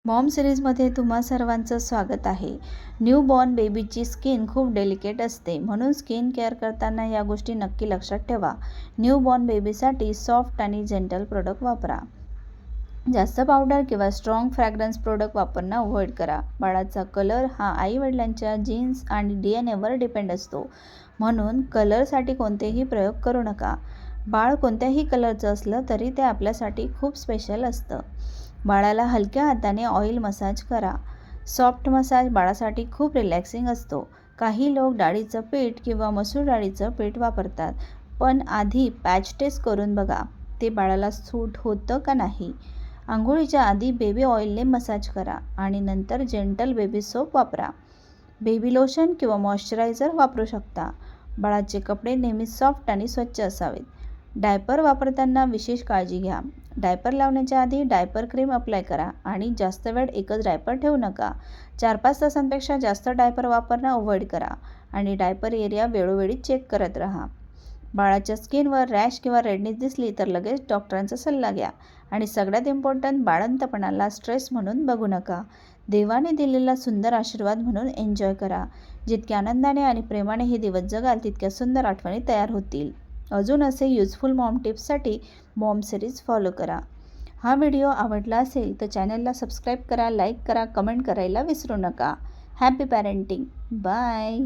Maugham सिरीजमध्ये तुम्हा सर्वांचं स्वागत आहे. न्यूबॉर्न बेबीची स्किन खूप डेलिकेट असते, म्हणून स्किन केअर करताना या गोष्टी नक्की लक्षात ठेवा. न्यूबॉर्न बेबीसाठी सॉफ्ट आणि जेंटल प्रोडक्ट वापरा. जास्त पावडर किंवा स्ट्रॉंग फ्रॅग्रन्स प्रोडक्ट वापरणं अवॉइड करा. बाळाचा कलर हा आईवडिलांच्या जीन्स आणि DNA वर डिपेंड असतो, म्हणून कलरसाठी कोणतेही प्रयोग करू नका. बाळ कोणत्याही कलरचं असलं तरी ते आपल्यासाठी खूप स्पेशल असतं. बाळाला हलक्या हाताने ऑइल मसाज करा. सॉफ्ट मसाज बाळासाठी खूप रिलॅक्सिंग असतो. काही लोक डाळीचं पीठ किंवा मसूर डाळीचं पीठ वापरतात, पण आधी पॅच टेस्ट करून बघा ते बाळाला सूट होतं का नाही. अंघोळीच्या आधी बेबी ऑइलने मसाज करा आणि नंतर जेंटल बेबी सोप वापरा. बेबी लोशन किंवा मॉइश्चरायझर वापरू शकता. बाळाचे कपडे नेहमी सॉफ्ट आणि स्वच्छ असावेत. डायपर वापरताना विशेष काळजी घ्या. डायपर लावण्याच्या आधी डायपर क्रीम अप्लाय करा आणि जास्त वेळ एकच डायपर ठेवू नका. 4-5 तासांपेक्षा जास्त डायपर वापरणं अवॉइड करा आणि डायपर एरिया वेळोवेळी चेक करत राहा. बाळाच्या स्किनवर रॅश किंवा रेडनेस दिसली तर लगेच डॉक्टरांचा सल्ला घ्या आणि सगळ्यात इम्पॉर्टंट, बाळंतपणाला स्ट्रेस म्हणून बघू नका. देवाने दिलेला सुंदर आशीर्वाद म्हणून एन्जॉय करा. जितक्या आनंदाने आणि प्रेमाने हे दिवस जगाल तितक्या सुंदर आठवणी तयार होतील. अजून असे युजफुल मॉम टिप्ससाठी मॉम सिरीज फॉलो करा. हा व्हिडिओ आवडला असेल तर चॅनलला सबस्क्राईब करा, लाईक करा, कमेंट करायला विसरू नका. Happy parenting. बाय.